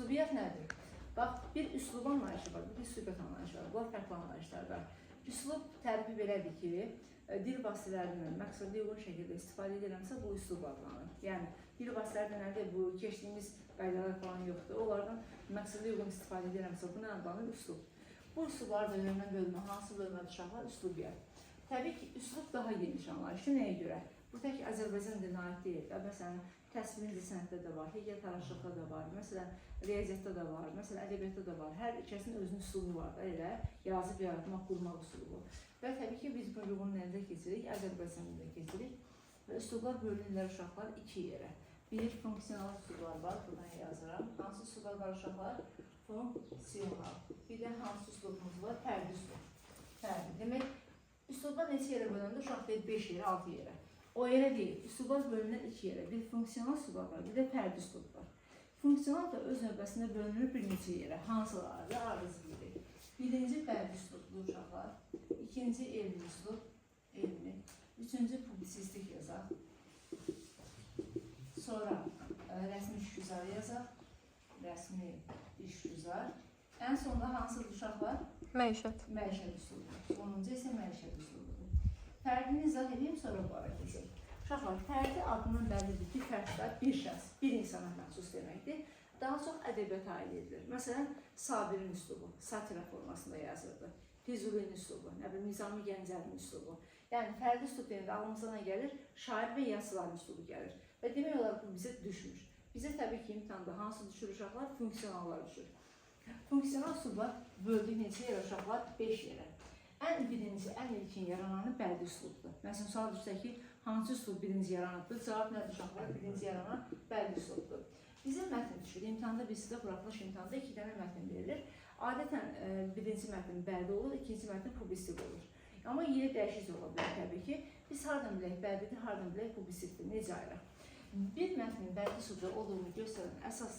Üslubiyyət nədir? Bax, bir üslub anlayışı var, bir üslubiyyət anlayışı var. Bunlar fərqli anlayışlar var. Üslub tərifi belədir ki, dil vasitələrindən məqsədə uyğun şəkildə istifadə edirəmsə, bu üslub adlanır. Yəni, dil vasitələri nədir? Bu, keçdiyimiz qaydalar falan yoxdur. Onlardan məqsədə uyğun istifadə edirəmsə, bu nə adlanır? Üslub. Bu üslublar da öyrənmə bölümü, hansı bölümə uşaqlar? Üslubiyyət. Təbii ki, üslub daha geniş anlayışı. Nəyə görə? Bu tək Azərbaycan dilinə aid deyil. Məsələn, təsvir incəsənətdə də var, heykəltaraşlıqda da var, məsələn, riyaziyyatda da var, məsələn, ədəbiyyatda da var. Hər ikisinin özünün üslubu var da, elə yazıb yaratmaq, qurmaq üslubu. Və təbii ki, biz bu ünvanı nədə keçirik? Azərbaycan dilində keçirik. Və üslublar bölünürlər uşaqlar iki yerə. Bir, funksional üslublar var, buradan yazıram. Hansı üslublar var uşaqlar? Funksional. Bir də hansı üslubumuz var? Fərdi üslub. Fərdi. Demək, üslublar neçə yerə bölündür? Uşaq deyil, 5 yerə, 6 yerə. O yerə deyil, üslublar bölünür iki yerə. Bir funksional üslublar var, bir də fərdi üslub var. Funksional da öz növbəsində bölünür bir neçə yerə. Hansıları arız bilir. Birinci fərdi üslublu uşaqlar, ikinci elmi üslub, elmi, üçüncü publisistik yazaq, sonra rəsmi işgüzar yazaq, rəsmi işgüzar. Ən sonunda hansıdır uşaqlar? Məişət. Məişət üslubu. Sonuncu isə məişət üslubudur. Fərdini izah edeyim, sonra bu ara keçək. Uşaqlar, fərdi adının bəllidir ki, fərdlər bir şəxs, bir insana məxsus deməkdir. Daha çox ədəbiyyata aid edilir. Məsələn, Sabirin üslubu, satira formasında yazıldı. Füzulinin üslubu, Nizami Gəncəvin üslubu. Yəni, fərdi üslub deyəndə ağlımıza nə gəlir? Şair və yazıçıların üslubu gəlir. Və demək olar bu bizə düşmür. Bizə təbii ki, imtihanda hansı düşür uşaqlar? Funksionallar düşür. Funksional üslublar böldük neçə yerə uşaqlar? 5 yerə. Ən birinci, ən ilkin yarananı bəldi üslubdur. Məsələn, sual düşsə ki, hansı üslub birinci yaranıbdır? Cavab nədir uşaqlar? Birinci yaranan bəldi üslubdur. Bizim mətn düşür. İmtihanda biz sizə buraxılış imtihanda 2 dənə mətn verilir. Adətən birinci mətn bəldi olur, ikinci mətn publistik olur. Amma yeri dəyişik ola bilər təbii ki. Biz hardan bilək bəldidir, hardan bilək publistikdir. Necə ayıraq? Bir mətnin bəldi üslubda olduğunu göstərən əsas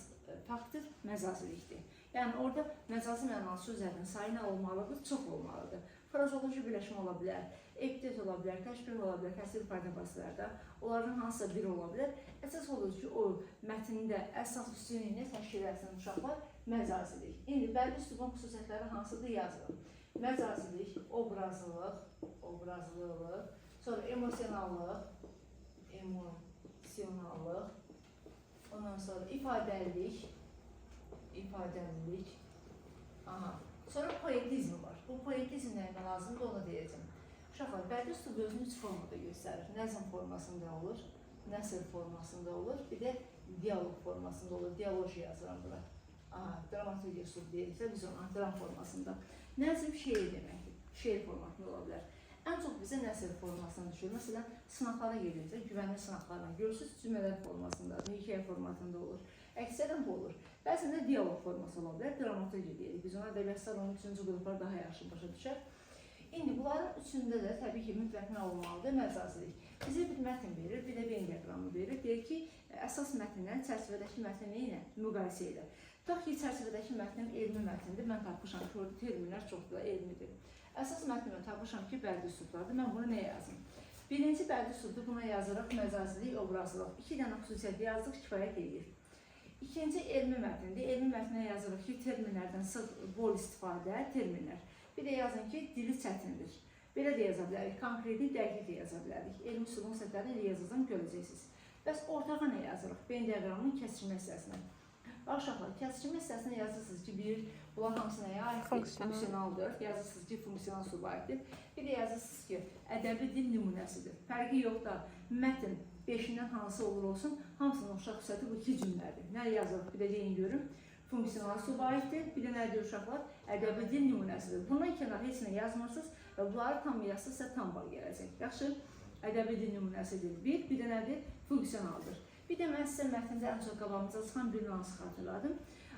faktor məcazilikdir. Yəni, orada məcazi mənalı sözlərin sayı nə olmalıdır? Çox olmalıdır. Frazeoloji birləşmə ola bilər, epitet ola bilər, təşbih ola bilər, kəsr ifadə vasitələrdə. Onların hansısa biri ola bilər. Əsas odur ki, o mətndə əsas üstünlüyünü təşkil etsin uşaqlar məcazilik. İndi bəlli üslubun xüsusiyyətləri hansıdır yazılır. Məcazilik, obrazlılıq, sonra emosionallıq, ondan sonra ifadəlilik, sonra poetizm var. Bu poetizm nəyinə lazımdır, onu deyəcəm. Uşaqlar, bəlli üslub özünü 3 formada göstərir. Nəzm formasında olur, nəsr formasında olur, bir də dialoq formasında olur. Dialoji yazıram bura. Dramaturgiya üslub deyirsə, biz ona dram formasında. Nəzm şeir deməkdir, şeir formatında ola bilər. Ən çox bizə nəsr formasına düşür. Məsələn, sınaqlara gedincə, güvənli sınaqlarla görürsünüz, cümlələr formasındadır, hikayə formatında olur. Əksərən bu olur. Bəzən də dialoq forması ola bilər, dramaturgiya deyirik. Biz ona ədəbiyyatlar onun 3-cü qruplar daha yaxşı başa düşər. İndi bunların üçündə də təbii ki, mütləq nə olmalıdır? Məcazilik. Bizə bir mətn verir, bir də Venn diaqramı verir. Deyir ki, əsas mətnlə çərçivədəki mətnlə ilə müqayisə edir. Tutaq ki, çərçivədəki mətnim elmi mətndir. Mən tapmışam ki, orada terminlər çox da elmidir. Əsas mətnimə tapmışam ki, bəldi üslublardır. Mən bunu nəyə yazım? Birinci bəldi üslubdur, buna yazırıq məcazilik, obrazlılıq. 2 dənə xüsusiyyət yazdıq, kifayət edir. İkinci elmi mətndir. Elmi mətnə yazırıq ki, terminlərdən sırf bol istifadə, terminlər. Bir də yazın ki, dili çətindir. Belə də yaza bilərik, konkreti, dəqiq də yaza bilərik. Elmi üslubun səhvlərini elə yazacağım, görəcəksiniz. Bəs ortağa nə yazırıq? Venn diaqramının kəskinmə hissəsinə. Bax, uşaqlar, kəskinmə hissəsinə yazırsınız ki, bunlar hamısı nəyə aiddir? Funksionaldır. Yazırsınız ki, funksional üsluba aiddir. Bir də yazırsınız ki, ədəbi dil nümunəsidir. Fərqi yox da, mətn 5-dən hansı olur olsun, hamısının uşaq xüsusiyyəti bu 2 cümlədir. Nə yazırıq? Bir də deyin görüm. Funksional üsluba aiddir. Bir də nə deyir uşaqlar? Ədəbi dil nümunəsidir. Bundan kənar heç nə yazmırsınız və bunları tam yazsınızsa tam bal gələcək. Yaxşı, ədəbi dil nümunəsidir. Bir də nədir? Funksionaldır. Bir də mən sizə mətndə ən çox qabağımıza çıxan bir nüansı xatırladım.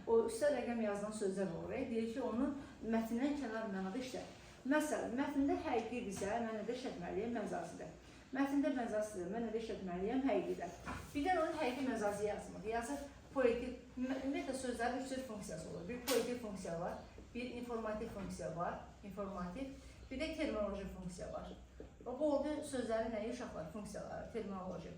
O, üstə rəqəm yazılan sözlər olur. Deyir ki, onu mətndən kənar mənada işlət. Məsələn, mətndə həqiqidirsə, mən nədə işlətməliyəm? Məcazidə. Mətndə məcazidir, mən nədə işlətməliyəm? Həqiqidə. Bir də onun həqiqi məcazi yazmır. Yazır poetik, ümumiyyətlə sözlərin 3 funksiyası olur. Bir poetik funksiya var, bir informativ funksiya var, bir də terminoloji funksiya var. Bu oldu sözlərin nəyi uşaqlar, funksiyaları, terminoloji.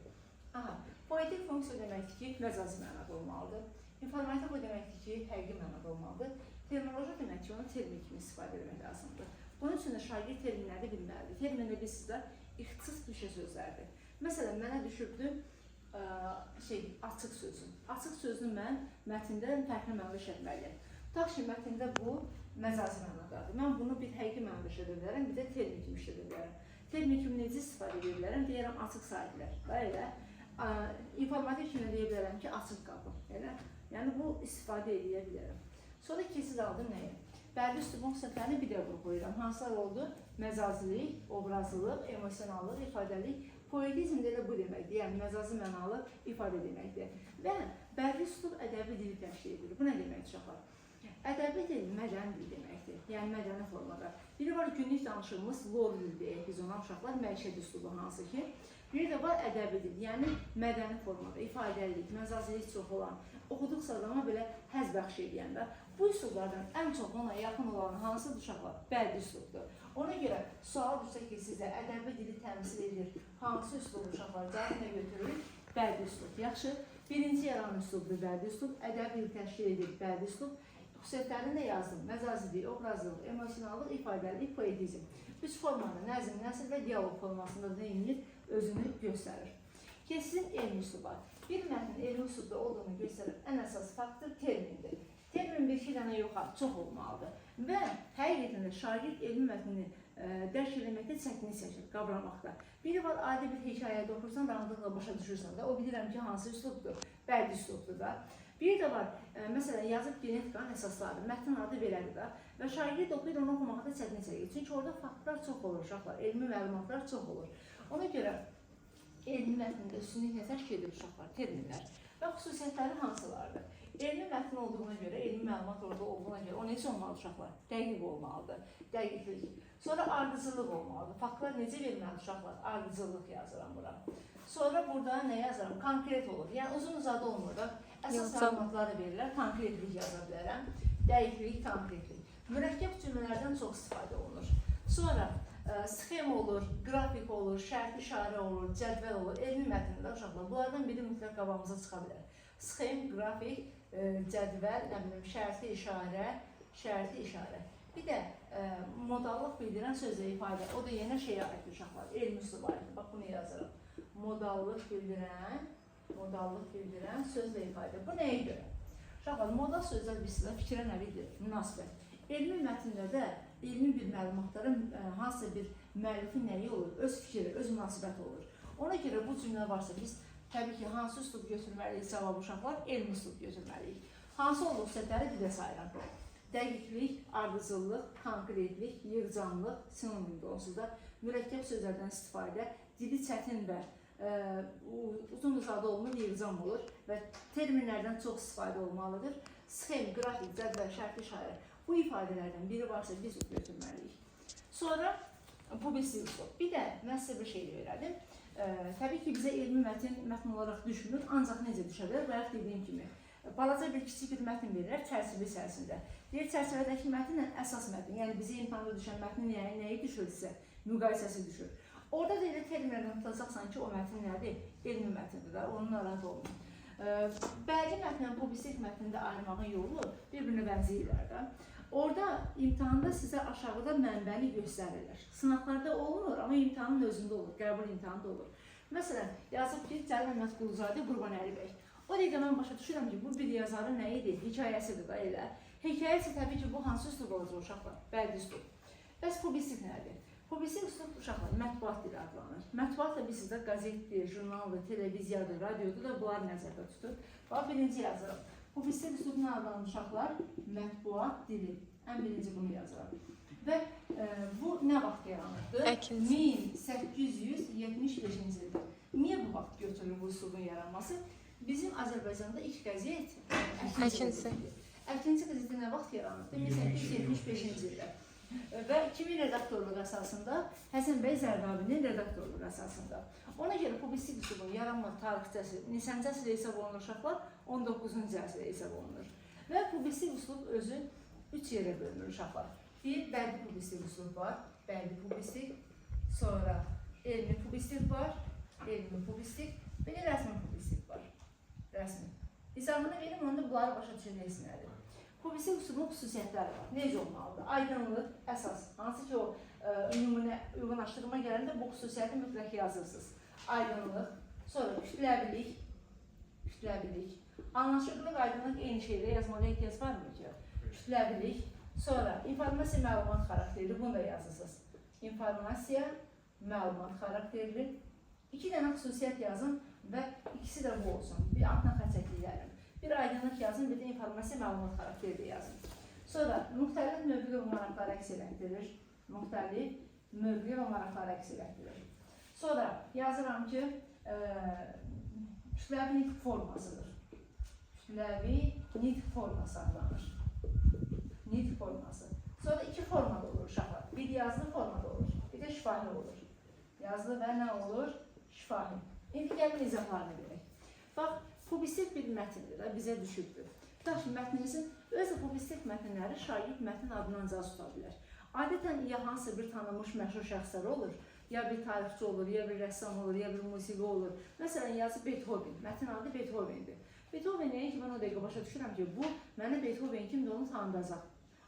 Poetik funksiya deməkdir ki, məcazi mənada olmalıdır. İnformativ o deməkdir ki, həqiqi mənada olmalıdır. Terminoloji demək ki, onu termin kimi istifadə etmək lazımdır. Bunun üçün də şagird terminləri bilməlidir. Terminlə biz sizə ixtisas düşə sözlərdir. Məsələn, mənə düşübdü açıq sözü. Açıq sözünü mən mətndə fərqli mənada işlətməliyəm. Tutaq ki, mətndə bu məcazi mənadadır. Mən bunu bir həqiqi mənada işlədə bilərəm, bir də termin kimi işlədə bilərəm. Termin kimi necə istifadə edə bilərəm? Deyərəm, açıq sahiblər. Elə, informativ kimi deyə bilərəm ki, açıq qapı. Elə, yəni bu istifadə edə bilərəm. Sonra kesid aldım nəyə? Bədii üslubun xüsusiyyətlərini bir də qruplayıram. Hansılar oldu? Məcazilik, obrazlılıq, emosionallıq, ifadəlik. Poetizm də bu deməkdir, yəni məcazi mənalı ifadə deməkdir. Və bədii üslub ədəbi dili təşkil edir. Bu nə deməkdir uşaqlar? Ədəbi dil mədəni dil deməkdir, yəni mədəni formada. Biri var günlük danışığımız lor dil deyək biz ona uşaqlar, məişət üslubu hansı ki. Biri də var ədəbi dil, yəni mədəni formada, ifadəlilik, məcazilik çox olan, oxuduqsa adama belə həzz bəxş edən də. Bu üslublardan ən çox ona yaxın olan hansı uşaqlar? Bədii üslubdur. Ona görə sual düşsə ki, sizə ədəbi dili təmsil edir, hansı üslub uşaqlar cavabına götürür? Bədii üslub. Yaxşı, birinci yaran üslubdur bədii üslub, ədəbi dili təşkil edir bədii üslub. Xüsusiyyətlərini də yazdım. Məcazilik, obrazlılıq, emosionallıq, ifadəlik, poetizm. Üç formada nəzm, nəsr və dialog formasında deyilir, özünü göstərir. Kesin elmi üsluba. Bir mətnin elmi üslubda olduğunu göstərir ən əsas faktor termindir. Termin bir-iki dənə yoxa, çox olmalıdır. Və həqiqətən də şagird elmi mətnini dərk etməkdə çətinlik çəkir, qavramaqda. Biri var, adi bir hekayədə oxursan, rahatlıqla başa düşürsən də, o bilirəm ki, hansı üslubdur, bədii üslubdur da. Bir də var, məsələn, yazıb genetikanın əsasları, mətnin adı belədir da və şagird oxuyur, onu oxumaqda çətinlik çəkir. Çünki orada faktlar çox olur uşaqlar, elmi məlumatlar çox olur. Ona görə elmi mətnində üstünlüklə təşkil edir uşaqlar, terminlər və xüsusiyyətləri hansılardır? Elmi mətn olduğuna görə, elmi məlumat orada olduğuna görə o necə olmalı uşaqlar? Dəqiq olmalıdır, dəqiqlik. Sonra ardıcıllıq olmalıdır. Faktlar necə verməli uşaqlar? Ardıcıllıq yazıram bura. Sonra burada nə yazıram? Konkret olur. Yəni uzun uzadı olmur da. Əsas məlumatları verirlər, konkretlik yaza bilərəm. Dəqiqlik, konkretlik. Mürəkkəb cümlələrdən çox istifadə olunur. Sonra sxem olur, qrafik olur, şərt işarə olur, cədvəl olur. Elmi mətnində uşaqlar. Bunlardan biri mütləq qabağımıza çıxa bilər. Sxem, qrafik, cədvəl, şərti işarə. Bir də modallıq bildirən sözlə ifadə. O da yenə şeyə aiddir uşaqlar. Elmi üsluba aiddir. Bax bunu yazırım. Modallıq bildirən sözlə ifadə. Bu nəyə görə? Uşaqlar, modal sözlər biz sizə fikrə nə bilir? Münasibət. Elmi mətndə də elmi bir məlumatların hansısa bir müəllifin nəyi olur? Öz fikri, öz münasibəti olur. Ona görə bu cümlə varsa biz təbii ki, hansı üslub götürməliyik cavab uşaqlar? Elmi üslub götürməliyik. Hansı olduq sətləri bir də sayıram. Dəqiqlik, ardıcıllıq, konkretlik, yığcanlıq, sinonimdir onsuz da. Mürəkkəb sözlərdən istifadə, dili çətin və uzun uzadı olmur, yığcan olur və terminlərdən çox istifadə olmalıdır. Sxem, qrafik, cədvəl, şərti işarə. Bu ifadələrdən biri varsa biz götürməliyik. Sonra publisik üslub. Bir də mən sizə bir şey öyrədim. Təbii ki, bizə elmi mətn olaraq düşünür, ancaq necə düşə bilər? Bayaq dediyim kimi, balaca bir kiçik bir mətn verirlər çərçivə içərisində. Deyir, çərçivədəki mətnlə əsas mətn, yəni bizə imtahanda düşən mətnin nəyi düşürsə, müqayisəsi düşür. Orada da elə terminlərdən tutacaqsan ki, o mətn nədir? Elmi mətndir də, onun narahat olmayın. Bədii mətnlə publisik mətndə ayırmağın yolu bir-birinə bənzəyirlər də. Orada imtahanda sizə aşağıda mənbəni göstərirlər. Sınaqlarda olmur, amma imtahanın özündə olur, qəbul imtahanında olur. Məsələn, yazıb ki, Cəlil Əhməd Quluzadə, Qurbanəli bəy. O dəqiqə mən başa düşürəm ki, bu bir yazarın nəyidir? Hekayəsidir da elə. Hekayəsi təbii ki, bu hansı üslub olacaq uşaqlar? Bədii üslub. Bəs publisik nədir? Publisik üslub uşaqlar mətbuat dili adlanır. Mətbuat da biz sizdə qəzetdir, jurnaldır, televiziyadır, radiodur da bunlar nəzərdə tutur. Bax, birinci yazırım. Publisik üslub nə adlanır uşaqlar? Mətbuat dili. Ən birinci bunu yazıram. Və bu nə vaxt yaranırdı? 1875-ci ildə. Niyə bu vaxt götürülür bu üslubun yaranması? Bizim Azərbaycanda ilk qəzet Əkinçi qəzeti nə vaxt yaranırdı? 1875-ci ildə. Və kimin redaktorluq əsasında? Həsən bəy Zərdabinin redaktorluq əsasında. Ona görə publisik üslubun yaranma tarixçəsi neçənci əsrdə hesab olunur uşaqlar? 19-cu əsrdə hesab olunur. Və publisik üslub özü 3 yerə bölünür uşaqlar. Bir, bədii publisik üslub var, bədii publisik, sonra elmi publisik var, elmi publisik, bir də rəsmi publisik var. Rəsmi. İzahını verim, onda bunları başa düşəcəksiniz. Publisistik üslubun xüsusiyyətləri var. Necə olmalıdır? Aydınlıq, əsas. Hansı ki, o ümumuna uyğunlaşdırma gələndə bu xüsusiyyəti mütləq yazırsınız. Aydınlıq, sonra kütləvilik, anlaşıqlıq, aydınlıq eyni şeydə yazmağa ehtiyac varmı ki? Kütləvilik, sonra informasiya, məlumat xarakterli, bunu da yazırsınız. İnformasiya, məlumat xarakterli. 2 dənə xüsusiyyət yazın və ikisi də bu olsun. Bir altına xətt çəkirlərim. Bir aydınlıq yazın, bir də informasiya, məlumat xarakterli yazın. Sonra müxtəlif mövqe və maraqları əks elətdirir. Müxtəlif mövqe və maraqları əks elətdirir. Sonra yazıram ki, kütləvi nitq formasıdır. Kütləvi nitq forması adlanır. Nitq forması. Sonra 2 formada olur uşaqlar. Bir yazılı formada olur, bir də şifahi olur. Yazılı və nə olur? Şifahi. İndi gəlin izahlarını verək. Bax, publisistik bir mətindir də, bizə düşübdür. Tutaq ki, mətninizin, özü publisistik mətnləri şagird mətnin adından caz tuta bilər. Adətən ya hansısa bir tanınmış məşhur şəxslər olur, ya bir tarixçi olur, ya bir rəssam olur, ya bir musiqi olur. Məsələn, yazı Beethoven, mətin adı Beethovendir. Beethoven nəyə ki, mən o dəqiqə başa düşürəm ki, bu mənə Beethoven kimdir, onu tanıdacaq.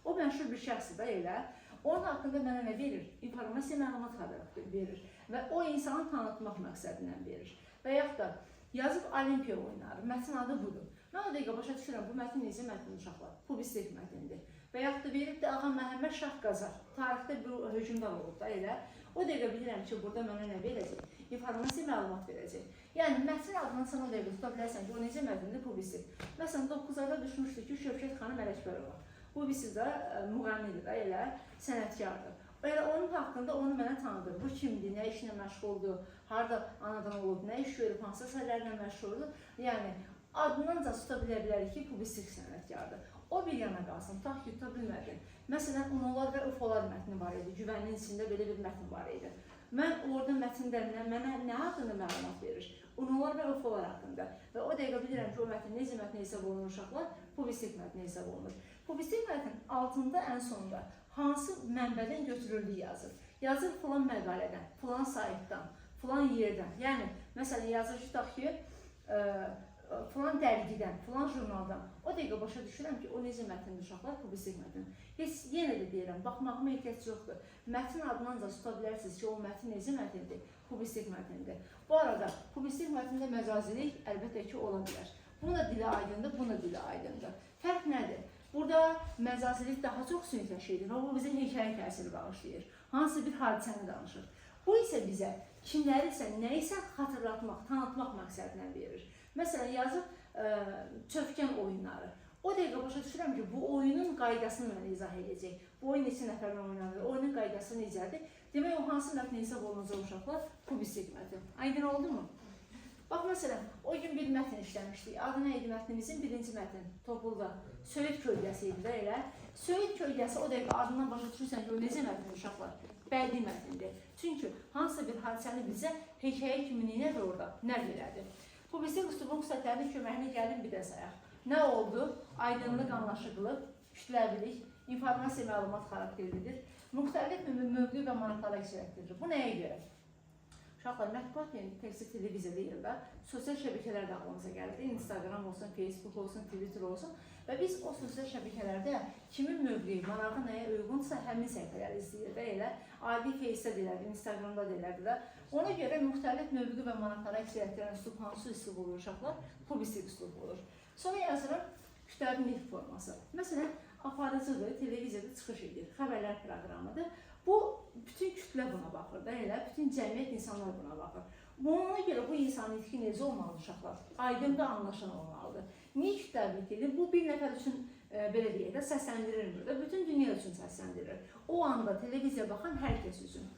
O məşhur bir şəxsdir də elə. Onun haqqında mənə nə verir? İnformasiya, məlumat xəbər verir və o insanı tanıtmaq məqsədindən verir. Və yaxud da yazıb Olimpiya oyunları, mətin adı budur. Mən o dəqiqə başa düşürəm, bu mətin necə mətin uşaqlar, publisistik mətindir. Və yaxud da verib də Ağa Məhəmməd Şah Qazar, tarixdə bir hökmdar olub da elə. O dəqiqə bilirəm ki, burada mənə nə verəcək? İnformasiya, məlumat verəcək. Yəni, mətin adından sən o dəqiqə tuta bilərsən ki, o necə mətindir, publisistik. Məsələn, 9-ada düşmüşdür ki, Şövkət xanım Ələkbərova. Bu bizdə müğənnidir də elə, sənətkardır. Elə onun haqqında onu mənə tanıdır. Bu kimdir, nə işlə məşğuldur, harada anadan olub, nə iş görüb, hansı səhərlərlə məşğuldur. Yəni, adından da tuta bilərik ki, publisistik sənətkardır. O bir yana qalsın, tutaq ki, tuta bilmədin. Məsələn, Unolar və Ufolar mətni var idi, güvənin içində belə bir mətn var idi. Mən orada mətindərindən mənə nə haqqında məlumat verir? Unolar və Ufolar haqqında. Və o dəqiqə bilirəm ki, o mətn necə mətn hesab olunur uşaqlar? Publisistik mətn hesab olunur. Publisistik mətn altında ən sonunda hansı mənbədən götürüldüyü yazır. Yazır filan məqalədən, filan saytdan, filan yerdən. Yəni, məsələn, yazır ki, tutaq ki, filan dərgidən, filan jurnaldan. O dəqiqə başa düşürəm ki, o necə mətndir uşaqlar, publisistik mətn. Heç yenə də deyirəm, baxmağıma ehtiyac yoxdur. Mətn adından da tuta bilərsiniz ki, o mətn necə mətndir, publisistik mətndir. Bu arada, publisistik mətndə məcazilik əlbəttə ki, ola bilər. Bunun da dili aydındır, bunun da dili aydındır. Fərq nədir? Burada məcazilik daha çox süniləşir və bu bizə hekayə təsiri bağışlayır. Hansı bir hadisəni danışır. Bu isə bizə kimlərisə, nəyisə xatırlatmaq, tanıtmaq məqsədindən verir. Məsələn, yazıb çövkən oyunları. O dəqiqə başa düşürəm ki, bu oyunun qaydasını mənə izah edəcək. Bu oyun neçə nəfərlə oynanır, oyunun qaydası necədir? Demək, o hansı mətn hesab olunacaq uşaqlar? Publisistik mətn. Aydın oldu mu? Bax, məsələn, o gün bir mətn işləmişdik. Adı nə idi mətnimizin? Birinci mətn, Topulda. Söyüd kölgəsi idi də elə. Söyüd kölgəsi o dəqiqə adından başa düşürsən ki, o necə mətndir uşaqlar? Bədii mətndir. Çünki hansısa bir hadisəni bizə hekayə kimi nədir orada? Nəql elədir. Publisistik üslubun xüsusiyyətlərinin köməyinə gəlin bir də sayaq. Nə oldu? Aydınlıq, anlaşıqlıq, kütləvilik, informasiya, məlumat xarakterlidir. Müxtəlif mövqe və maraqlara əksəriyyətlidir. Bu nəyə görə? Uşaqlar, mətbuat təkcə televiziya deyil də, sosial şəbəkələr də ağlımıza gəlir. Instagram olsun, Facebook olsun, Twitter olsun. Və biz o sosial şəbəkələrdə kimin mövqeyi, marağı nəyə uyğunsa həmin səhifələri izləyir də elə. Adi Face'də deyilərdi, Instagramda deyilərdi də. Ona görə müxtəlif mövqe və maraqlara əksəriyyətlərən üslub hansı üslub olur uşaqlar? Publisistik üslub olur. Sonra yazırım kütləvi nitq forması. Məsələn, aparıcıdır, televiziyada çıxış edir, xəbərlər proqramıdır. Bu, bütün kütlə buna baxır da elə, bütün cəmiyyət insanlar buna baxır. Ona görə bu insan nitqi necə olmalı uşaqlar? Aydın da anlaşan olmalıdır. Niyə kütləvi nitqdir? Bu bir nəfər üçün, belə deyək də, səsləndirilmir də, bütün dünya üçün səsləndirir. O anda televiziya baxan hər kəs üçün.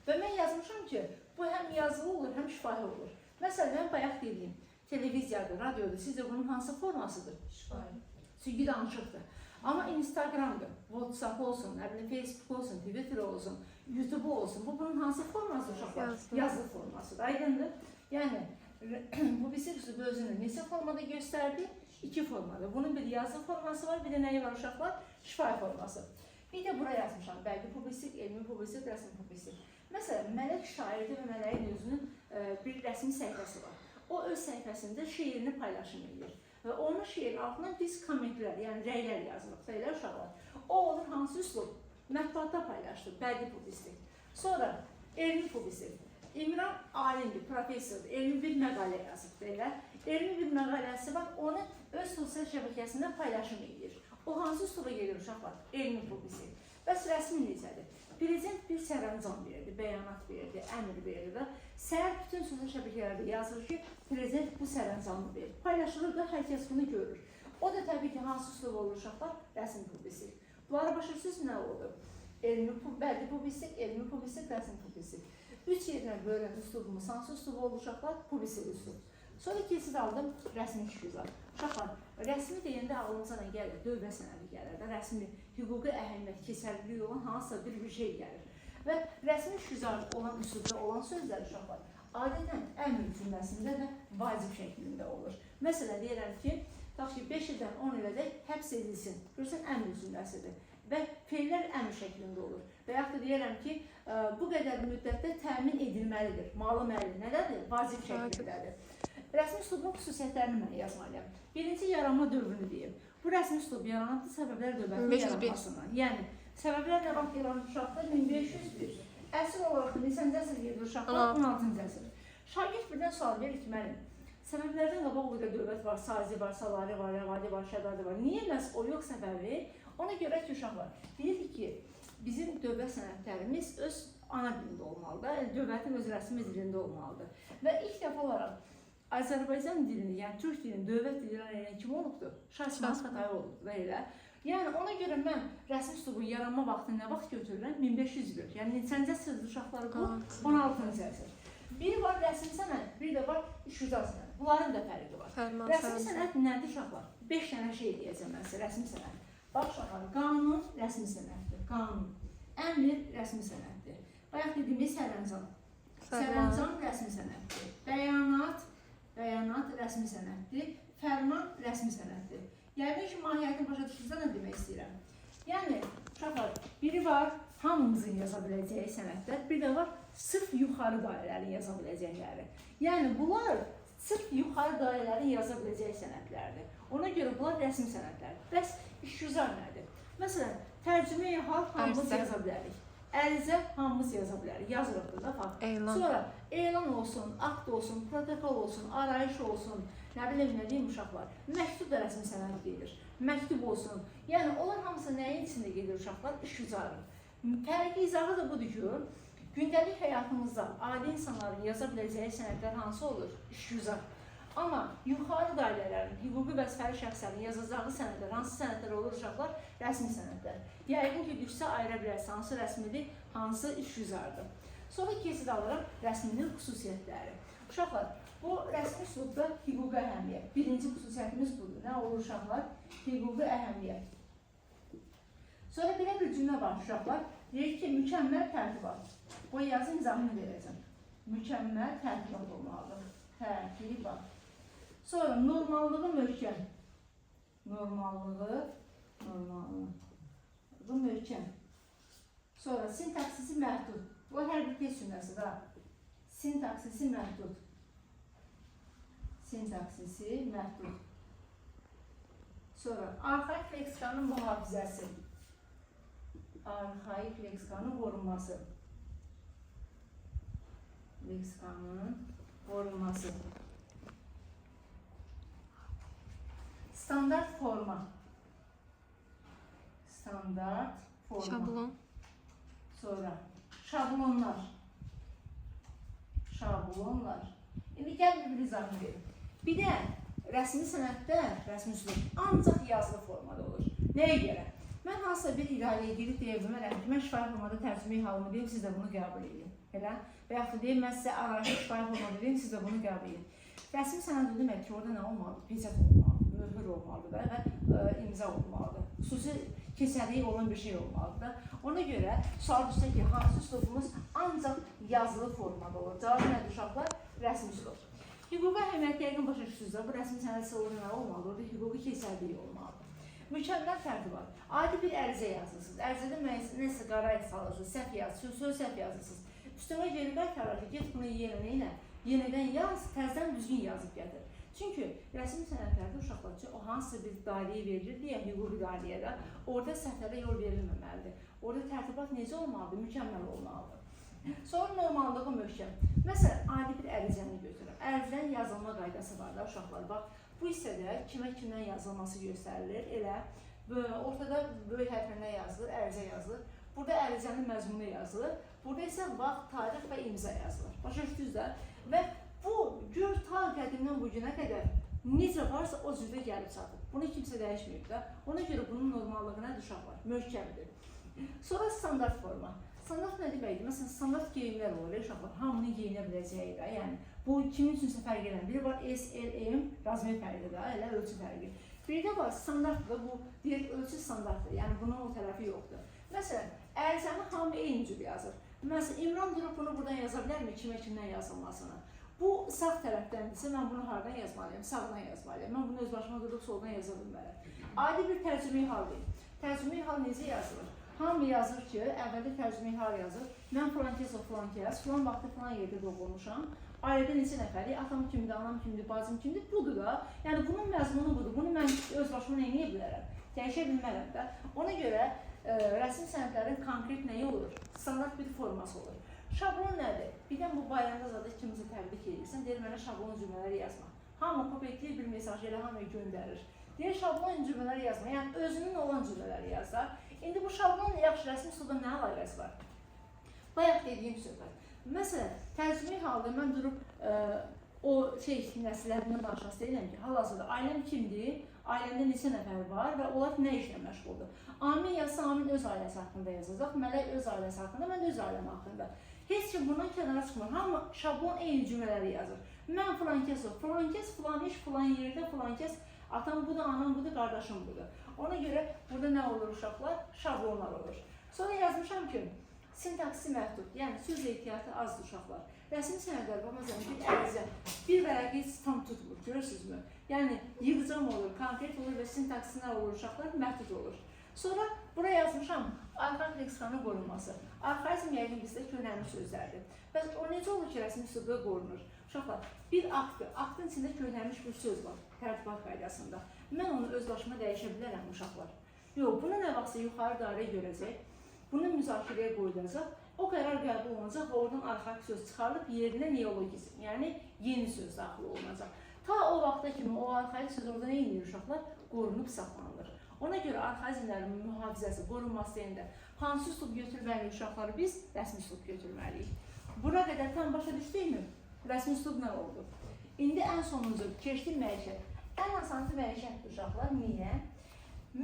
Və mən yazmışam ki, bu həm yazılı olur, həm şifahi olur. Məsələn, mən bayaq dediyim, televiziyadır, radiodur, sizcə bunun hansı formasıdır? Şifahi. Çünki danışıqdır. Amma Instagram'dır, WhatsApp olsun, Facebook olsun, Twitter olsun, YouTube olsun. Bu bunun hansı forması uşaqlar? Yazılı formasıdır. Aydındır. Yəni, publisistik üslubu özünü neçə formada göstərdi? 2 formada. Bunun bir yazılı forması var, bir də nəyi var uşaqlar? Şifahi forması. Bir də bura yazmışam, bəlkə publisistik, elmi publisistik, rəsmi publisistik. Məsələn, Mələk şairdir və Mələyin özünün bir rəsmi səhifəsi var. O öz səhifəsində şeirini paylaşım edir. Onun şeirin altına biz kommentlər, yəni rəylər yazılıb da elə uşaqlar. O olur hansı üslub? Mətbuatda paylaşdı, bədii publisistik. Sonra elmi publisistik. İmran alimdir, professordur, elmi bir məqalə yazıb da elə. Elmi bir məqaləsi var, onu öz sosial şəbəkəsində paylaşım edir. O hansı üsluba gedir uşaqlar? Elmi publisistik. Bəs rəsmi necədir? Prezident bir sərəncam verirdi, bəyanat verirdi, əmr verirdi. Səhər bütün sosial şəbəkələrdə yazır ki, prezident bu sərəncamı verir. Paylaşılır da, hər kəs bunu görür. O da təbii ki, hansı üslub olur uşaqlar? Rəsmi publisistik. Bunları başarısız nə oldu? Bədii publisistik, elmi publisistik, rəsmi publisistik. 3 yerinə bölən üslubumuz hansı üslub olur uşaqlar? Publisistik üslub. Sonra keçid aldım rəsmi işgüzar. Uşaqlar, rəsmi deyəndə ağlınıza nə gəlir? Dövlət sənədi gəlir də, rəsmi, hüquqi əhəmiyyət, keçərliliyi olan hansısa bir şey gəlir. Və rəsmi işgüzar olan üslubda olan sözlər uşaqlar adətən əmr cümləsində də vacib şəklində olur. Məsələn, deyirəm ki, 5 ildən 10 ilədək həbs edilsin. Görürsən, əmr cümləsidir. Və feillər əmr şəklində olur. Və yaxud da deyirəm ki, bu qədər müddətdə təmin edilməlidir. Malı məli nədədir? Vacib şəklindədir. Rəsmi üslubun xüsusiyyətlərini mən yazmalıyam. Birinci, yaranma dövrünü deyim. Bu rəsmi üslub yaranıbdır səbəblər dövlətinin yaranmasından. Yəni, səbəblər nə vaxt yaranmışaqdır? 1501. Əsr olaraq neçənci əsr gedir uşaqlar? 16-cı əsr. Şagird birdən sual verir ki, mənim, səbəblərdən qabaq burada dövlət var, sazi var, salari var, rəvadi var, şədadi var. Niyə məhz o yox səbəbi? Ona görə ki, uşaqlar, deyirdik ki, bizim dövlət sənədlərimiz öz ana dilində olmalıdır, dövlətin öz rəsmi dilində olmalıdır. Və ilk dəfə olaraq Azərbaycan dilini, yəni Türk dilini dövlət dili edən kim olubdur? Şahsman Xatay olubdur da elə. Yəni ona görə mən rəsmi üslubun yaranma vaxtını nə vaxt götürürəm? 1501. Yəni neçənci əsrdir uşaqları bu? 16-cı əsr. Biri var rəsmi sənəd, biri də var işgüzar sənəd. Bunların da fərqi var. Rəsmi sənəd nədir uşaqlar? 5 dənə şey deyəcəm mən sizə, rəsmi sənəd. Bax uşaqlar, qanun rəsmi sənəddir. Qanun. Əmr rəsmi sənəddir. Bayaq dediyimiz sərəncam. Sərəncam rəsmi sənəddir. Bəyanat rəsmi sənəddir. Fərman rəsmi sənəddir. Yəni ki, mahiyyətini başa düşürsə nə demək istəyirəm? Yəni, uşaqlar, biri var hamımızın yaza biləcəyi sənədlər, bir də var sırf yuxarı dairələrin yaza biləcəkləri. Yəni, bunlar sırf yuxarı dairələrin yaza biləcəyi sənədlərdir. Ona görə bunlar rəsmi sənədlərdir. Bəs işgüzar nədir? Məsələn, tərcüməyə hal hamımız yaza bilərik. Ərizə hamımız yaza bilərik. Yazırıqdır da fakt. Sonra elan olsun, akt olsun, protokol olsun, arayış olsun, nə bileyim, nə deyim uşaqlar. Məktub da rəsmi sənəd gedir. Məktub olsun. Yəni, onlar hamısı nəyin içində gedir uşaqlar? İşgüzarın. Fərqli izahı da budur ki, gündəlik həyatımızda adi insanların yaza biləcəyi sənədlər hansı olur? İşgüzar. Amma yuxarı dairələrin, hüquqi vəzifəli şəxslərin yazacağı sənədlər, hansı sənədlər olur uşaqlar? Rəsmi sənədlər. Yəqin ki, düşsə ayıra bilərsə, hansı rəsmidir, hansı işgüzardır. Sonra keçid alıram rəsminin xüsusiyyətləri. Uşaqlar, bu rəsmi üslubda hüquqi əhəmiyyət. Birinci xüsusiyyətimiz budur. Nə olur uşaqlar? Hüquqi əhəmiyyət. Sonra belə bir cümlə var uşaqlar. Deyir ki, mükəmməl tərtibat. Bu yazı izahını verəcəm. Mükəmməl tərtibat olmalıdır. Tərtibat. Sonra normallığı möhkəm. Normallığı möhkəm. Sonra sintaksisi məhdud. Bu hər bir tez cümləsi da. Sintaksisi məhdud. Sintaksisi məhdud. Sonra arxaik leksikanın mühafizəsi. Arxaik leksikanın qorunması. Leksikanın qorunması. Standart forma. Standart forma. Şablon. Sonra şablonlar. Şablonlar. İndi gəl bir izahını verim. Bir də rəsmi sənəddə, rəsmi üslub ancaq yazılı formada olur. Nəyə görə? Mən hansısa bir idarəyə girib deyə bilmərəm ki, mən şifahi formada tərcümə halımı deyim, siz də bunu qəbul edin. Elə? Və yaxud da deyim, mən sizə arayışı şifahi formada deyim, siz də bunu qəbul edin. Rəsmi sənəd demək ki, orada nə olmalıdır? Pecət olmalıdır, möhür olmalıdır və imza olmalıdır. Xüsusi keçərliyi olan bir şey olmalıdır. Ona görə sual düşsə ki, hansı üslubumuz ancaq yazılı formada olur. Cavabı nədir uşaqlar? Rəsmi üslub. Hüquqi əhəmiyyət yəqin başa düşürsünüzsə, bu rəsmi sənəd orada nə olmalıdır? Orada hüquqi keçərliyi olmalıdır. Mükəmməl tərtibat. Adi bir ərizə yazırsınız. Ərizədə nəsə qarayət salırsınız, səhv yazırsınız, söz səhv yazırsınız. Üstünə geri qaytarır ki, get bunu yerinə, yenidən yaz, təzdən düzgün yazıb gətir. Çünki rəsmi sənədlərdə uşaqlar üçün o hansı bir dairəyə verilir, deyək hüquqi dairəyə də, orada səhvlərə yol verilməməlidir. Orada tərtibat necə olmalıdır? Mükəmməl olmalıdır. Sonra normallığı möhkəm. Məsələn, adi bir ərizəni götürün. Ərizənin yazılma qaydası var da uşaqlar. Bax, bu hissədə kimdən yazılması göstərilir. Elə ortada böyük hərflə yazılır, ərizə yazılır. Burada ərizənin məzmunu yazılır. Burada isə vaxt, tarix və imza yazılır. Başa düşdünüz də? Və bu gör ta qədimdən bu günə qədər necə varsa o cürdə gəlib çatır. Bunu kimsə dəyişməyib də. Ona görə bunun normallığı nədir uşaqlar? Möhkəmdir. Sonra standart forma. Standart nə deməkdir? Məsələn, standart geyimlər olur, uşaqlar. Hamının geyinə biləcəyi də. Yəni, bu kimin üçünsə fərq edən. Biri var S, L, M, razmə fərqi də, elə ölçü fərqi. Biri də var, standartdır, bu deyək, ölçü standartdır. Yəni, bunun o tərəfi yoxdur. Məsələn, ərizəni hamı eyni cür yazır. Məsələn, İmran durub bunu buradan yaza bilərmi? Kimdən yazılmasını? Bu sağ tərəfdəndirsə, mən bunu hardan yazmalıyım? Sağdan yazmalıyım. Mən bunu öz başıma durub soldan yaza bilmərəm. Adi bir tərcümeyi hal deyil. Tərcümeyi hal necə yazılır? Hamı yazır ki, əvvəldə tərcümeyi hal yazır. Mən filan kəs o filan kəs, filan vaxtda filan yerdə doğulmuşam. Ailədə neçə nəfəri, atam kimdir, anam kimdir, bacım kimdir, budur da. Yəni, bunun məzmunu budur. Bunu mən öz başıma neyini bilərəm? Dəyişə bilmərəm də. Ona görə rəsmi sənədlərin konkret nəyi olur? Standart bir forması olur. Şablon nədir? Birdən bu bayramda zaten ikimizi təbrik edirsən, deyir mənə şablon cümlələri yazma. Hamı kopyalayır bir mesaj elə hamıya göndərir. Deyir şablon cümlələri yazma, yəni özünün olan cümlələri yazar. İndi bu şablonla yaxşı rəsmi üslubda nə əlaqəsi var? Bayaq dediyim söhbət. Məsələn, tərcümeyi halda mən durub o nəsillərindən danışası deyiləm ki, hal-hazırda ailəm kimdir, ailəmdə neçə nəfər var və onlar nə işlə məşğuldur. Amin yazsa, Amin öz ailəsi haqqında yazacaq, Mələk öz ailəsi haqqında, mən öz ailəm haqqında. Heç kim bundan kənara çıxmır, hamı şablon eyni cümlələri yazır. Mən filan kəs o, filan kəs, filan iş, filan yerdə, filan kəs, atam budur, anam budur, qardaşım budur. Ona görə burada nə olur uşaqlar? Şablonlar olur. Sonra yazmışam ki, sintaksi məhdud, yəni söz ehtiyatı azdır uşaqlar. Rəsmi sənədlər, baxmazən bir ərizə, bir vərəqi tam tutmur, görürsünüzmü? Yəni yığcam olur, konkret olur və sintaksinə olur uşaqlar, məhdud olur. Sonra buraya yazmışam, arxaik leksikanın qorunması. Arxaizm yəqin bizdə köhnəlmiş sözlərdir. Bəs o necə olur ki, rəsmi üslubda qorunur? Uşaqlar, bir aktdır, aktın içində köhnəlmiş bir söz var, tərtibat qaydasında. Mən onu öz başıma dəyişə bilərəm uşaqlar. Yox, bunu nə vaxtsa yuxarı dairə görəcək, bunu müzakirəyə qoyulacaq, o qərar qəbul olunacaq və oradan arxaik söz çıxarılıb yerinə neologizm, yəni yeni söz daxil olunacaq. Ta o vaxta kimi o arxaik söz orada nə edir uşaqlar? Qorunub saxlanılır. Ona görə arxaizmlərin mühafizəsi, qorunması deyəndə hansı üslub götürməliyik uşaqları biz? Rəsmi üslub götürməliyik. Buna qədər tam başa düşdükmü? Rəsmi üslub nə oldu? İndi ən sonuncu keçdi məişət. Ən asansı məişətdir uşaqlar. Niyə?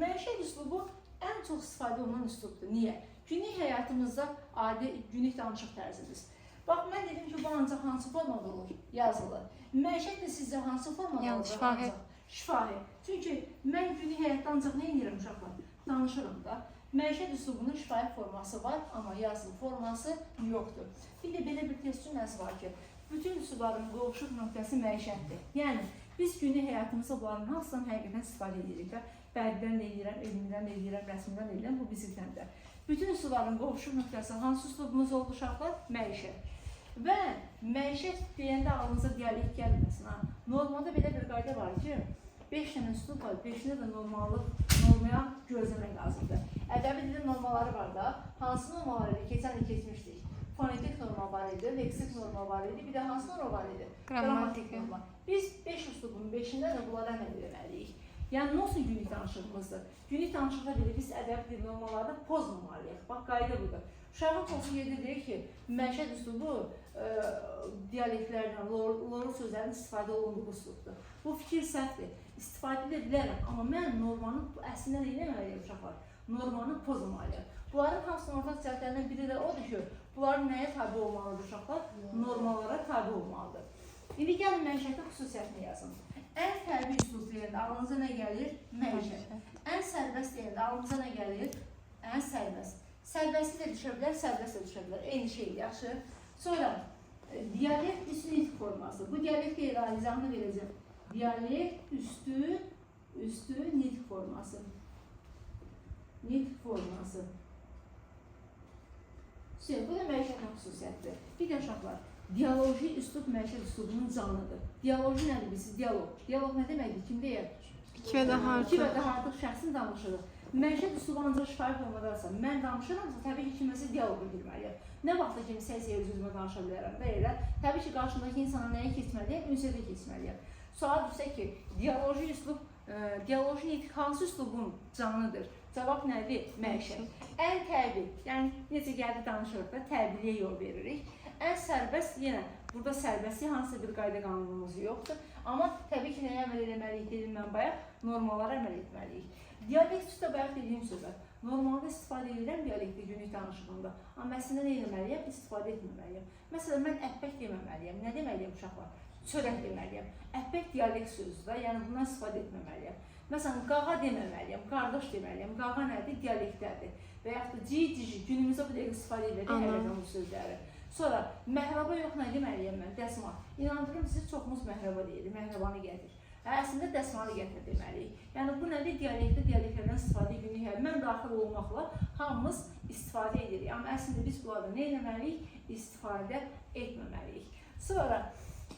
Məişət üslubu ən çox istifadə olunan üslubdur. Niyə? Günlük həyatımızda adi günlük danışıq tərzidir. Bax, mən dedim ki, bu ancaq hansı formada olur? Yazılır. Məişət də sizcə hansı formada olur? Şifahi. Şifahi. Çünki mən günlük həyatda ancaq nə edirəm uşaqlar? Danışırım da. Məişət üslubunun şifahi forması var, amma yazılı forması yoxdur. Bir də belə bir test cümləsi var ki, bütün üslubların qovuşuq nöqtəsi məişətdir. Yəni, biz günlük həyatımızda bunların hansından həqiqətən istifadə edirik və bəddən də edirəm, elmdən də edirəm, rəsmdən də edirəm, bu bizikdən də. Bütün üslubların qovuşuq nöqtəsi hansı üslubumuz oldu uşaqlar? Məişət. Və məişət deyəndə ağlınıza dialekt gəlməsin. Normalda belə bir qayda var ki, 5 dənə üslub var, 5-də də normaya gözləmək lazımdır. Ədəbi dilin normaları var da, hansı normalar idi? Keçən il keçmişdik. Fonetik norma var idi, leksik norma var idi, bir də hansı norma var idi? Qrammatik norma. Biz 5 üslubun 5-də də bunlara əməl etməliyik. Yəni, nə olsun günlük danışığımızdır? Günlük danışıqda belə biz ədəbi dil normalarını pozmamalıyıq. Bax, qayda budur. Uşağın çoxu yerdə deyir ki, məişət üslubu dialektlərdən, loru sözlərin istifadə olunduğu üslubdur. Bu fikir səhvdir. İstifadə edə bilərəm, amma mən normanın əslində nə etməliyəm uşaqlar? Normanı pozmamalıyam. Bunların hamısının ortaq cəhətlərindən biri də odur ki, bunların nəyə tabi olmalıdır uşaqlar? Normalara tabi olmalıdır. İndi gəlin məişətin xüsusiyyətini yazın. Ən təbii üslub deyəndə ağlınıza nə gəlir? Məişət. Ən sərbəst deyəndə ağlınıza nə gəlir? Ən sərbəst. Sərbəsti də düşə bilər, sərbəst də düşə bilər. Eyni şey, yaxşı. Sonra, dialekt üstü nitq forması. Bu dialekt deyil, izahını verəcəm. Dialekt üstü nitq forması. Nitq forması. Bu da məişətin xüsusiyyətdir. Bir də uşaqlar, Dialoji üslub məişət üslubunun canıdır. Dialoji nədir bilirsiz? Dialog. Dialog nə deməkdir? Kim deyər? İki və daha İki və artıq. daha artıq şəxsin danışırıq. Məişət üslubu ancaq şifahi formadadırsa, mən danışıramsa, təbii ki, kiməsə dialoq edilməliyəm. Nə vaxtda kimi səs-səyə öz-özümə danışa bilərəm və elə, təbii ki, qarşımdakı insana nəyi keçməliyəm? Ünsiyyətə keçməliyəm. Sual düşsə ki, dialoji üslub, dialoji nitq hansı üslubun canıdır? Cavab nədir? Məişət. Ən təbii, yəni necə gəldi danışırıq da, təbiliyə yol veririk. Ən sərbəst, yenə burada sərbəstlik hansısa bir qayda qanunumuz yoxdur. Amma təbii ki, nəyə əməl etməliyik dedim mən bayaq, normalara əməl etməliyik. Dialekt üstə bayaq dediyim sözlər. Normalda istifadə edirəm dialekti günlük danışığımda. Amma əslində nə etməliyəm? İstifadə etməməliyəm. Məsələn, mən əhbək deməməliyəm. Nə deməliyəm uşaqlar? Çörək deməliyəm. Əhbək dialekt sözüdür da, yəni bundan istifadə etməməliyəm. Məsələn, qağa deməməliyəm, qardaş deməliyəm. Qağa nədir? Dialektlərdir. Və yaxud da cici, günümüzdə bu dəqiqə istifadə edilir hərədən bu sözləri. Sonra, məhraba yox nə deməliyəm mən? Dəsmal. İnandırım sizi çoxumuz məhraba deyilir, məhrabanı gətir. Əslində dəsmalı gətir deməliyik. Yəni bu nədir? Dialektlərdən istifadə edirik. Mən daxil olmaqla hamımız istifadə edirik. Amma əslində biz bunlardan nə etməliyik? İstifadə etməməliyik. Sonra,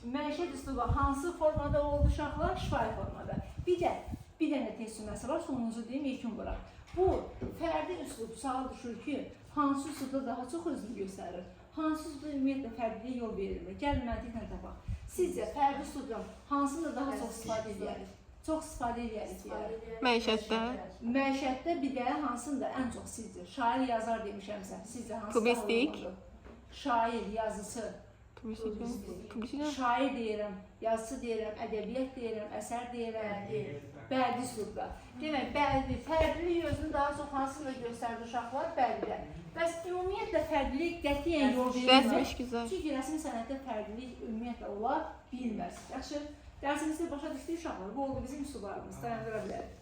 məişət üslubu hansı formada oldu uşaqlar? Şifahi formada. Bir dənə test cümləsi var, sonuncu deyim, yekun bura. Bu, fərdi üslub sual düşür ki, hansı üslubda daha çox özünü göstərir? Hansı üslubda ümumiyyətlə fərdiliyə yol verilmir? Gəlin məntiqlə tapaq. Sizcə, fərdi üslubdan hansını daha çox istifadə edərik? Çox istifadə edərik deyərik. Məişətdə. Məişətdə bir də hansını da ən çox sizcə? Şair yazar demişəmsə, sizcə hansı Publistik. Şair, yazısı. Publistika. Şair deyirəm, yazısı deyirəm, ədəbiyyat deyirəm, əsər deyirəm. Bədii üslubda. Demək, bədii, fərdilik özünü daha çox hansını da göstərdi uşaqlar? Bədidə. Bəs ümumiyyətlə fərdilik qətiyyən yol verilmir. Dərsmiş güzel. Çünki rəsmi sənətdə fərdilik ümumiyyətlə ola bilməz. Yaxşı, dərsimizdə başa düşdük uşaqlar. Bu oldu bizim üslublarımız. Dayandıra bilərik.